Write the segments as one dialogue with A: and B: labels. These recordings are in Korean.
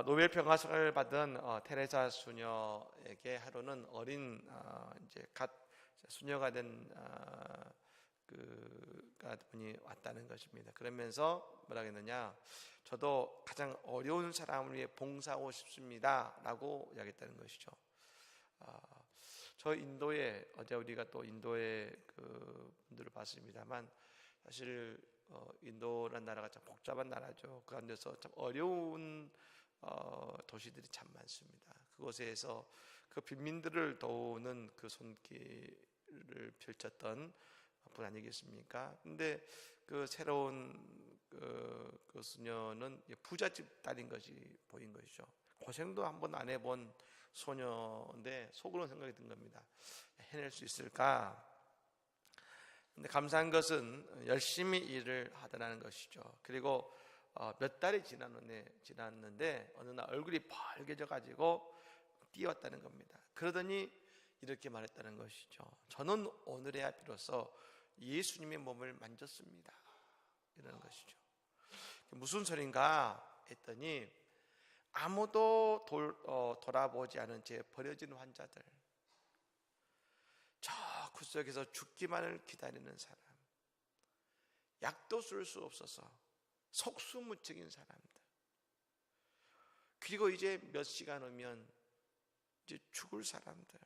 A: 노벨 평화상을 받은 테레사 수녀에게 하루는 어린 이제 갓 수녀가 된 분이 왔다는 것입니다. 그러면서 뭐라 했느냐? 저도 가장 어려운 사람을 위해 봉사하고 싶습니다라고 이야기했다는 것이죠. 저 인도에 어제 우리가 또 인도의 그 분들을 봤습니다만 사실 인도라는 나라가 참 복잡한 나라죠. 그 가운데서 참 어려운 도시들이 참 많습니다. 그곳에서 그 빈민들을 도우는 그 손길을 펼쳤던 분 아니겠습니까? 근데 그 새로운 그 수녀는 부잣집 딸인 것이 보인 것이죠. 고생도 한번 안 해본 소녀인데 속으로 생각이 든 겁니다. 해낼 수 있을까? 근데 감사한 것은 열심히 일을 하더라는 것이죠. 그리고 몇 달이 지났는데 어느 날 얼굴이 빨개져 가지고 뛰었다는 겁니다. 그러더니 이렇게 말했다는 것이죠. 저는 오늘에야 비로소 예수님의 몸을 만졌습니다. 이러는 것이죠. 무슨 소린가 했더니 아무도 돌아보지 않은 채 버려진 환자들, 저 구석에서 죽기만을 기다리는 사람, 약도 쓸 수 없어서 속수무책인 사람들, 그리고 이제 몇 시간 후면 이제 죽을 사람들,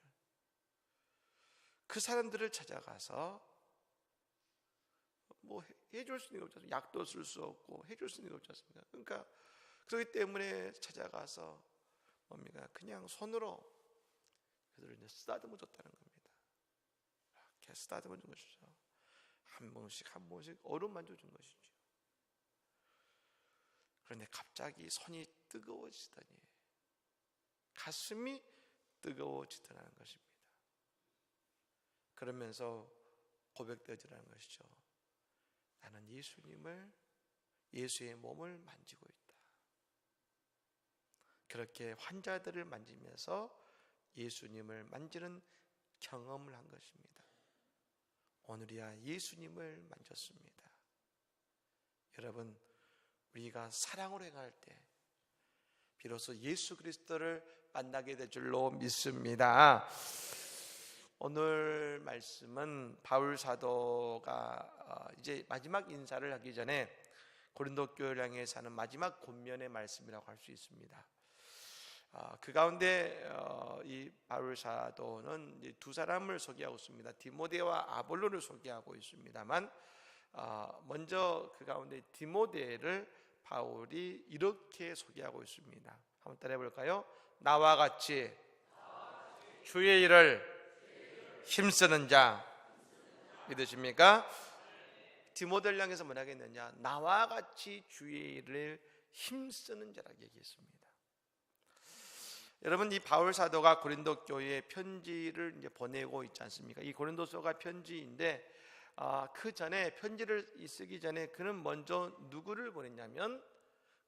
A: 그 사람들을 찾아가서 뭐 해줄 수 있는 게 없지, 약도 쓸 수 없고 해줄 수 있는 게 없지 않습니까? 그러니까 그렇기 때문에 찾아가서 뭡니까? 그냥 손으로 그들을 이제 쓰다듬어 줬다는 겁니다. 이렇게 쓰다듬어 준 것이죠. 한 번씩 어루만져 준 것이죠. 그런데 갑자기 손이 뜨거워지더니 가슴이 뜨거워지더라는 것입니다. 그러면서 고백되어지라는 것이죠. 나는 예수의 몸을 만지고 있다. 그렇게 환자들을 만지면서 예수님을 만지는 경험을 한 것입니다. 오늘이야 예수님을 만졌습니다. 여러분, 우리가 사랑으로 행할 때 비로소 예수 그리스도를 만나게 될 줄로 믿습니다. 오늘 말씀은 바울 사도가 이제 마지막 인사를 하기 전에 고린도 교회를 향해서 하는 마지막 권면의 말씀이라고 할 수 있습니다. 그 가운데 이 바울 사도는 두 사람을 소개하고 있습니다. 디모데와 아볼로를 소개하고 있습니다만 먼저 그 가운데 디모데를 바울이 이렇게 소개하고 있습니다. 한번 따라해 볼까요? 나와 같이 주의 일을 힘쓰는 자 믿으십니까? 디모데를 향해서 뭐라고 했느냐? 나와 같이 주의 일을 힘쓰는 자라고 얘기했습니다. 여러분, 이 바울 사도가 고린도 교회에 편지를 이제 보내고 있지 않습니까? 이 고린도서가 편지인데 그 전에 편지를 쓰기 전에 그는 먼저 누구를 보냈냐면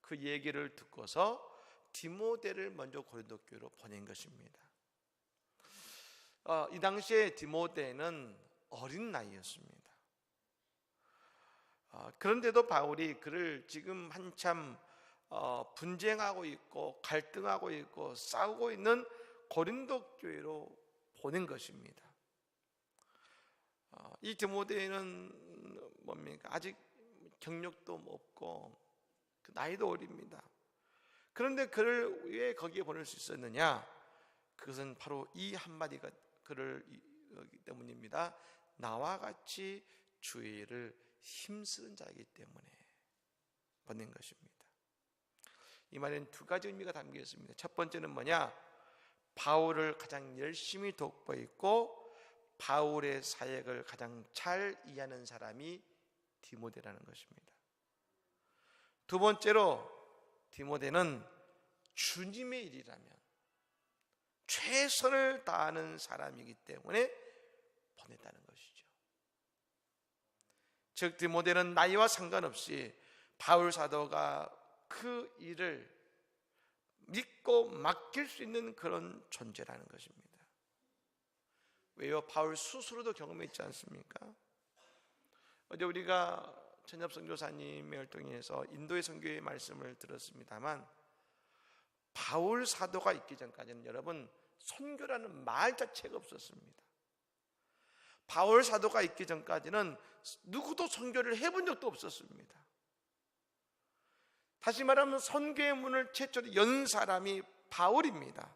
A: 그 얘기를 듣고서 디모데를 먼저 고린도 교회로 보낸 것입니다. 이 당시에 디모데는 어린 나이였습니다. 그런데도 바울이 그를 지금 한참 분쟁하고 있고 갈등하고 있고 싸우고 있는 고린도 교회로 보낸 것입니다. 이 디모데는 뭡니까? 아직 경력도 없고 나이도 어립니다. 그런데 그를 왜 거기에 보낼 수 있었느냐? 그것은 바로 이 한마디가 그를 때문입니다. 나와 같이 주의 일을 힘쓰는 자이기 때문에 보낸 것입니다. 이 말에는 두 가지 의미가 담겨 있습니다. 첫 번째는 뭐냐? 바울을 가장 열심히 돕고 있고 바울의 사역을 가장 잘 이해하는 사람이 디모데라는 것입니다. 두 번째로 디모데는 주님의 일이라면 최선을 다하는 사람이기 때문에 보냈다는 것이죠. 즉 디모데는 나이와 상관없이 바울 사도가 그 일을 믿고 맡길 수 있는 그런 존재라는 것입니다. 왜요? 바울 스스로도 경험했지 않습니까? 어제 우리가 천엽 선교사님의 활동에서 인도의 선교의 말씀을 들었습니다만, 바울 사도가 있기 전까지는 여러분 선교라는 말 자체가 없었습니다. 바울 사도가 있기 전까지는 누구도 선교를 해본 적도 없었습니다. 다시 말하면 선교의 문을 최초로 연 사람이 바울입니다.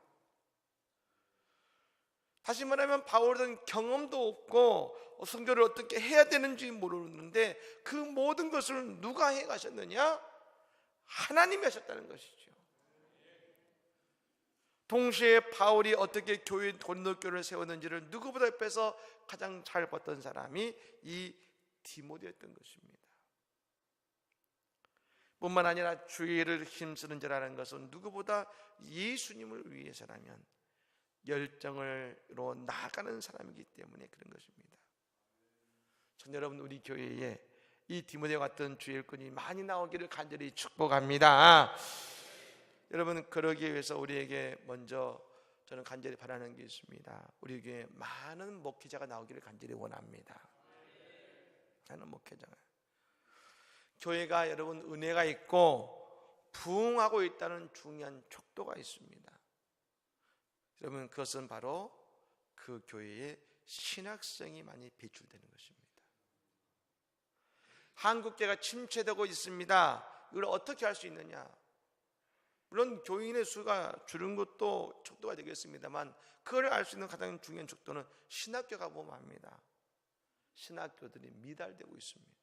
A: 다시 말하면 바울은 경험도 없고 선교를 어떻게 해야 되는지 모르는데 그 모든 것을 누가 해 가셨느냐? 하나님이 하셨다는 것이죠. 동시에 바울이 어떻게 고린도교를 세웠는지를 누구보다 옆에서 가장 잘 봤던 사람이 이 디모데였던 것입니다. 뿐만 아니라 주의를 힘쓰는 자라는 것은 누구보다 예수님을 위해서라면 열정으로 나아가는 사람이기 때문에 그런 것입니다. 전 여러분, 우리 교회에 이 디모데와 같은 주의 일꾼이 많이 나오기를 간절히 축복합니다. 여러분, 그러기 위해서 우리에게 먼저 저는 간절히 바라는 게 있습니다. 우리 교회에 많은 목회자가 나오기를 간절히 원합니다. 많은 목회자가. 교회가 여러분 은혜가 있고 부흥하고 있다는 중요한 촉도가 있습니다. 여러분, 그것은 바로 그 교회의 신학성이 많이 배출되는 것입니다. 한국교회가 침체되고 있습니다. 이걸 어떻게 할 수 있느냐? 물론 교인의 수가 줄은 것도 촉도가 되겠습니다만, 그걸 알 수 있는 가장 중요한 촉도는 신학교가 보면 압니다. 신학교들이 미달되고 있습니다.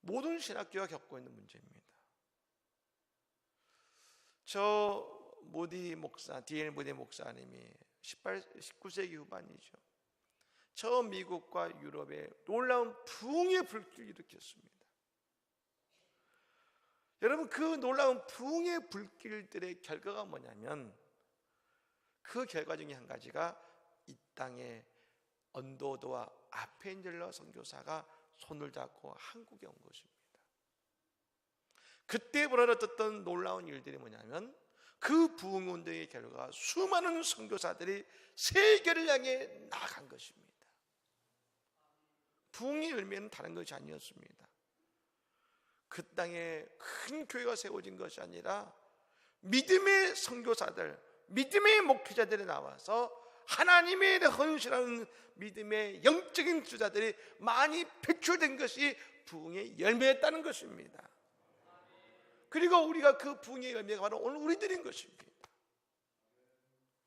A: 모든 신학교가 겪고 있는 문제입니다. 저 모디 목사, D.L. 모디 목사님이 19세기 후반이죠. 저 미국과 유럽에 놀라운 부흥의 불길을 일으켰습니다. 여러분, 그 놀라운 부흥의 불길들의 결과가 뭐냐면, 그 결과 중에 한 가지가 이 땅에 언더우드와 아펜젤러 선교사가 손을 잡고 한국에 온 것입니다. 그때 벌어졌던 놀라운 일들이 뭐냐면, 그 부흥운동의 결과 수많은 선교사들이 세계를 향해 나아간 것입니다. 부흥의 열매는 다른 것이 아니었습니다. 그 땅에 큰 교회가 세워진 것이 아니라 믿음의 선교사들, 믿음의 목회자들이 나와서 하나님에 대해 헌신하는 믿음의 영적인 주자들이 많이 배출된 것이 부흥의 열매였다는 것입니다. 그리고 우리가 그 부흥의 열매가 바로 오늘 우리들인 것입니다.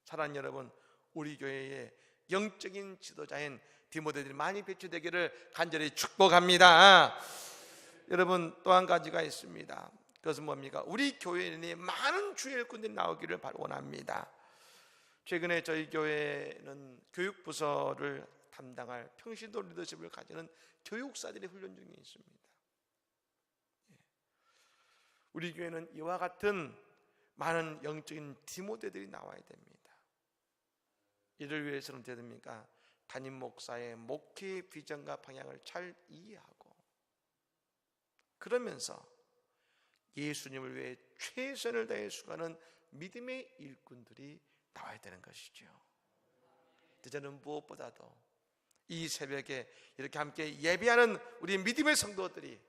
A: 사랑하는 여러분, 우리 교회의 영적인 지도자인 디모데들이 많이 배출되기를 간절히 축복합니다. 여러분, 또 한 가지가 있습니다. 그것은 뭡니까? 우리 교회에 많은 주의 일꾼들이 나오기를 원합니다. 최근에 저희 교회는 교육부서를 담당할 평신도 리더십을 가지는 교육사들이 훈련 중에 있습니다. 우리 교회는 이와 같은 많은 영적인 디모데들이 나와야 됩니다. 이를 위해서는 어떻게 됩니까? 담임 목사의 목회 비전과 방향을 잘 이해하고, 그러면서 예수님을 위해 최선을 다해 수고하는 믿음의 일꾼들이 나와야 되는 것이죠. 저는 무엇보다도 이 새벽에 이렇게 함께 예배하는 우리 믿음의 성도들이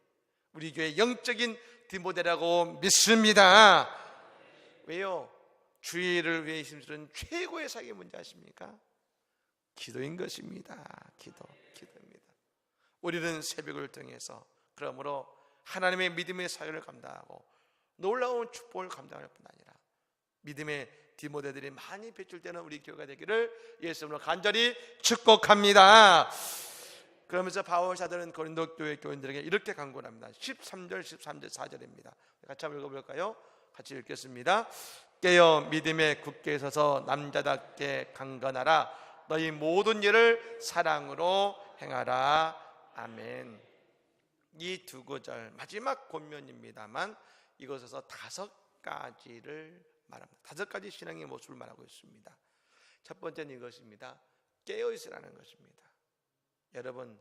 A: 우리 교회 영적인 디모데라고 믿습니다. 왜요? 주의를 위해 힘쓰는 최고의 사역이 뭔지 아십니까? 기도인 것입니다. 기도입니다. 우리는 새벽을 통해서 그러므로 하나님의 믿음의 사역을 감당하고 놀라운 축복을 감당할 뿐 아니라 믿음의 디모데들이 많이 배출되는 우리 교회가 되기를 예수님으로 간절히 축복합니다. 그러면서 바울 사도는 고린도 교회 교인들에게 이렇게 간구합니다. 13절, 4절입니다. 같이 한번 읽어볼까요? 같이 읽겠습니다. 깨어 믿음에 굳게 서서 남자답게 강건하라. 너희 모든 일을 사랑으로 행하라. 아멘. 이 두 구절 마지막 권면입니다만 이것에서 5가지를 말합니다. 5가지 신앙의 모습을 말하고 있습니다. 첫 번째는 이것입니다. 깨어 있으라는 것입니다. 여러분,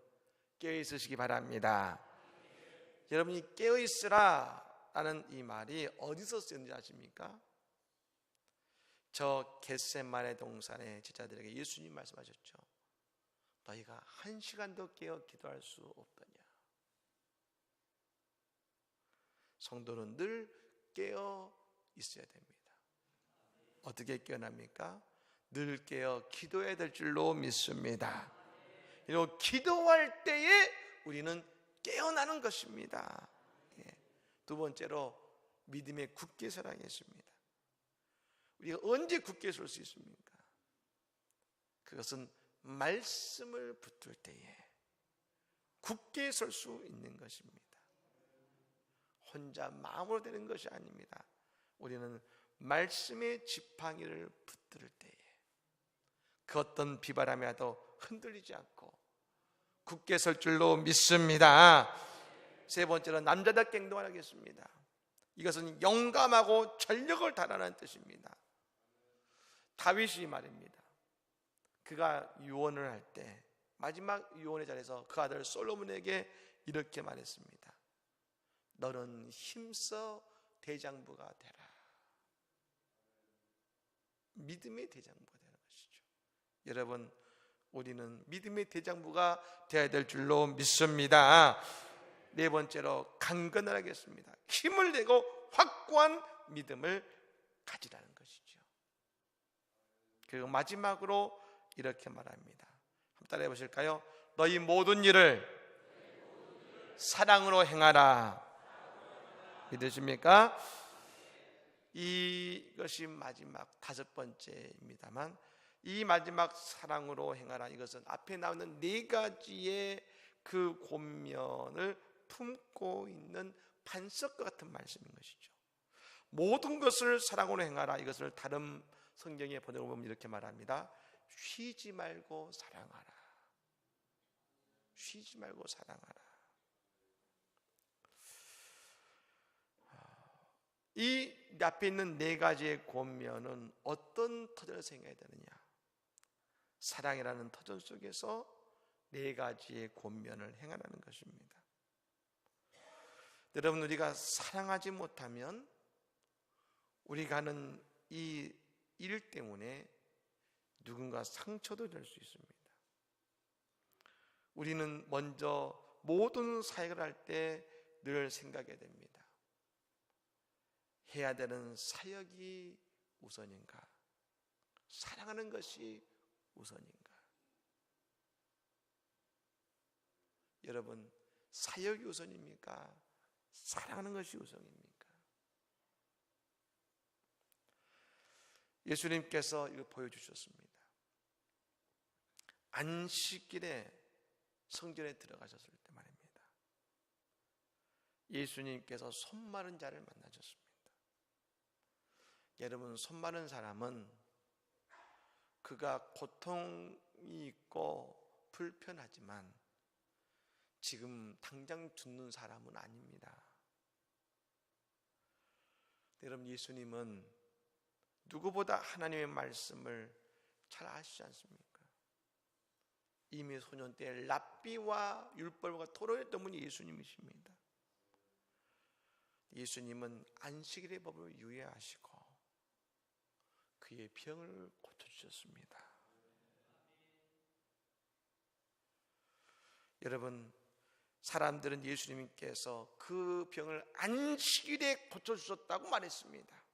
A: 깨어 있으시기 바랍니다. 여러분이 깨어 있으라라는 이 말이 어디서 쓰였는지 아십니까? 저 겟세마네 동산의 제자들에게 예수님 말씀하셨죠. 너희가 1시간도 깨어 기도할 수 없더냐. 성도는 늘 깨어 있어야 됩니다. 어떻게 깨어납니까? 늘 깨어 기도해야 될 줄로 믿습니다. 그리고 기도할 때에 우리는 깨어나는 것입니다. 두 번째로 믿음에 굳게 서라겠습니다. 우리가 언제 굳게 설 수 있습니까? 그것은 말씀을 붙들 때에 굳게 설 수 있는 것입니다. 혼자 마음으로 되는 것이 아닙니다. 우리는 말씀의 지팡이를 붙들 때에 그 어떤 비바람이 와도 흔들리지 않고 굳게 설 줄로 믿습니다. 세 번째로 남자답게 행동하겠습니다. 이것은 영감하고 전력을 다하는 뜻입니다. 다윗이 말입니다. 그가 유언을 할 때 마지막 유언의 자리에서 그 아들 솔로몬에게 이렇게 말했습니다. 너는 힘써 대장부가 되라. 믿음의 대장부가 되는 것이죠. 여러분, 우리는 믿음의 대장부가 되어야 될 줄로 믿습니다. 네 번째로 강건을 하겠습니다. 힘을 내고 확고한 믿음을 가지라는 것이죠. 그리고 마지막으로 이렇게 말합니다. 한번 따라해 보실까요? 너희 모든 일을 사랑으로 행하라. 믿으십니까? 이것이 마지막 다섯 번째입니다만, 이 마지막 사랑으로 행하라, 이것은 앞에 나오는 네 가지의 그 권면을 품고 있는 반석과 같은 말씀인 것이죠. 모든 것을 사랑으로 행하라, 이것을 다른 성경의 번역을 보면 이렇게 말합니다. 쉬지 말고 사랑하라. 쉬지 말고 사랑하라. 이 앞에 있는 네 가지의 권면은 어떤 터전에서 행해야 되느냐? 사랑이라는 터전 속에서 네 가지의 권면을 행하라는 것입니다. 여러분, 우리가 사랑하지 못하면 우리가 하는 이 일 때문에 누군가 상처도 될 수 있습니다. 우리는 먼저 모든 사역을 할 때 늘 생각해야 됩니다. 해야 되는 사역이 우선인가? 사랑하는 것이 우선인가? 여러분, 사역이 우선입니까? 사랑하는 것이 우선입니까? 예수님께서 이거 보여주셨습니다. 안식일에 성전에 들어가셨을 때 말입니다. 예수님께서 손 마른 자를 만나셨습니다. 여러분, 손 마른 사람은 그가 고통이 있고 불편하지만 지금 당장 죽는 사람은 아닙니다. 여러분, 예수님은 누구보다 하나님의 말씀을 잘 아시지 않습니까? 이미 소년 때 랍비와 율법과 토론했던 분이 예수님이십니다. 예수님은 안식일의 법을 유예하시고 그의 병을 고쳐주셨습니다. 여러분, 사람들은 예수님께서 그 병을 안식일에 고쳐주셨다고 말했습니다.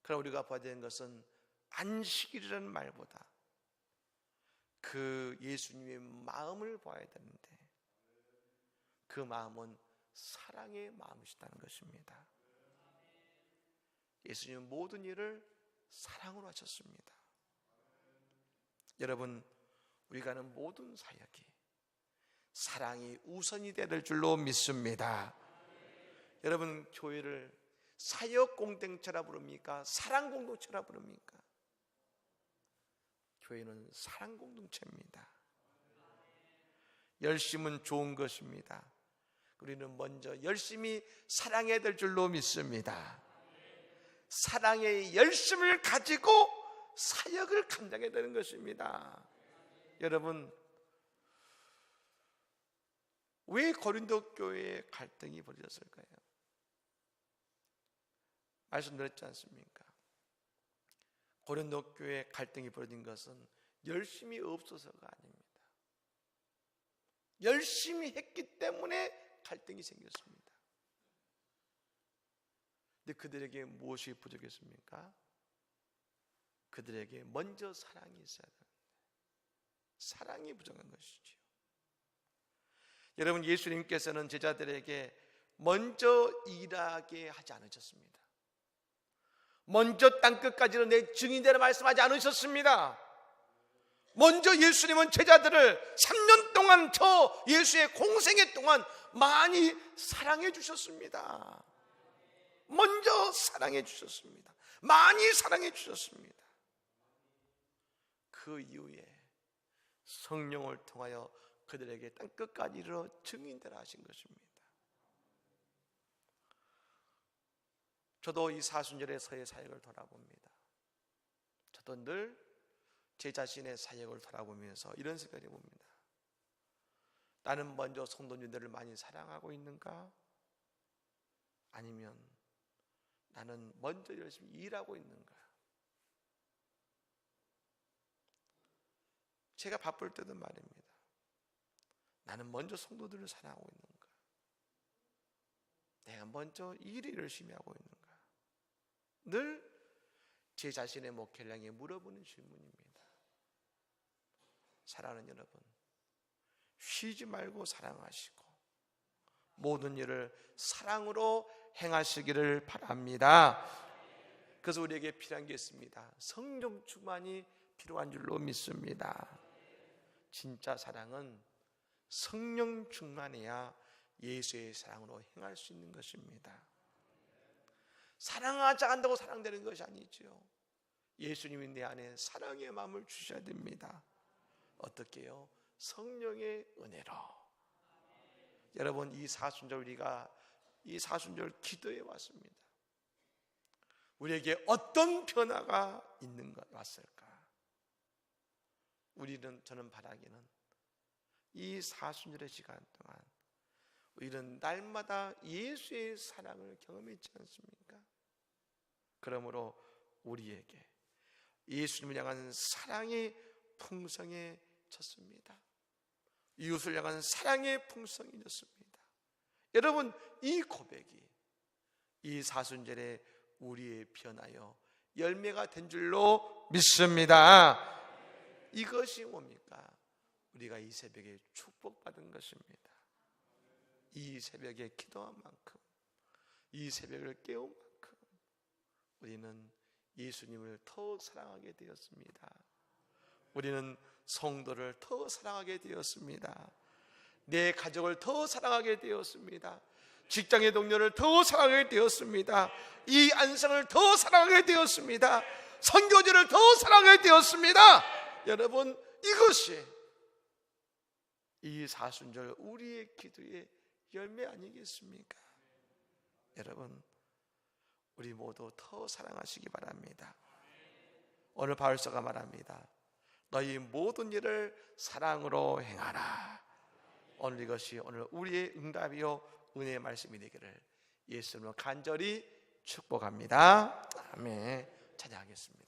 A: 그러나 우리가 봐야 되는 것은 안식일이라는 말보다 그 예수님의 마음을 봐야 되는데 그 마음은 사랑의 마음이시다는 것입니다. 예수님은 모든 일을 사랑으로 하셨습니다. 여러분, 우리가 하는 모든 사역이 사랑이 우선이 될 줄로 믿습니다. 여러분, 교회를 사역 공동체라 부릅니까? 사랑 공동체라 부릅니까? 교회는 사랑 공동체입니다. 열심은 좋은 것입니다. 우리는 먼저 열심히 사랑해야 될 줄로 믿습니다. 사랑의 열심을 가지고 사역을 감당해야 되는 것입니다. 여러분, 왜 고린도 교회에 갈등이 벌어졌을까요? 말씀드렸지 않습니까? 고린도 교회에 갈등이 벌어진 것은 열심히 없어서가 아닙니다. 열심히 했기 때문에 갈등이 생겼습니다. 근데 그들에게 무엇이 부족했습니까? 그들에게 먼저 사랑이 있어야 됩니다. 사랑이 부족한 것이죠. 여러분, 예수님께서는 제자들에게 먼저 일하게 하지 않으셨습니다. 먼저 땅끝까지로 내 증인되라 말씀하지 않으셨습니다. 먼저 예수님은 제자들을 3년 동안 저 예수의 공생애 동안 많이 사랑해 주셨습니다. 먼저 사랑해 주셨습니다. 많이 사랑해 주셨습니다. 그 이후에 성령을 통하여 그들에게 땅끝까지 이르러 증인되라 하신 것입니다. 저도 이 사순절에서의 사역을 돌아봅니다. 저도 늘 제 자신의 사역을 돌아보면서 이런 생각을 해봅니다. 나는 먼저 성도님들을 많이 사랑하고 있는가? 아니면 나는 먼저 열심히 일하고 있는가? 제가 바쁠 때도 말입니다. 나는 먼저 성도들을 사랑하고 있는가? 내가 먼저 일을 열심히 하고 있는가? 늘 제 자신의 목회를 향해 물어보는 질문입니다. 사랑하는 여러분, 쉬지 말고 사랑하시고 모든 일을 사랑으로 행하시기를 바랍니다. 그래서 우리에게 필요한 게 있습니다. 성령 충만이 필요한 줄로 믿습니다. 진짜 사랑은 성령 충만해야 예수의 사랑으로 행할 수 있는 것입니다. 사랑하지 않는다고 사랑되는 것이 아니죠. 예수님이 내 안에 사랑의 마음을 주셔야 됩니다. 어떻게 해요? 성령의 은혜로. 여러분, 이 사순절 우리가 이 사순절 기도해 왔습니다. 우리에게 어떤 변화가 있는가 왔을까? 저는 바라기는 이 사순절의 시간 동안 우리는 날마다 예수의 사랑을 경험했지 않습니까? 그러므로 우리에게 예수님을 향한 사랑의 풍성해졌습니다. 이웃을 향한 사랑의 풍성해졌습니다. 여러분, 이 고백이 이 사순절에 우리의 변하여 열매가 된 줄로 믿습니다. 이것이 뭡니까? 우리가 이 새벽에 축복받은 것입니다. 이 새벽에 기도한 만큼, 이 새벽을 깨운 만큼 우리는 예수님을 더 사랑하게 되었습니다. 우리는 성도를 더 사랑하게 되었습니다. 내 가족을 더 사랑하게 되었습니다. 직장의 동료를 더 사랑하게 되었습니다. 이 안성을 더 사랑하게 되었습니다. 선교지를 더 사랑하게 되었습니다. 여러분, 이것이 이 사순절 우리의 기도의 열매 아니겠습니까? 여러분, 우리 모두 더 사랑하시기 바랍니다. 오늘 바울서가 말합니다. 너희 모든 일을 사랑으로 행하라. 오늘 이것이 오늘 우리의 응답이요 은혜의 말씀이 되기를 예수님으로 간절히 축복합니다. 아멘. 찬양하겠습니다.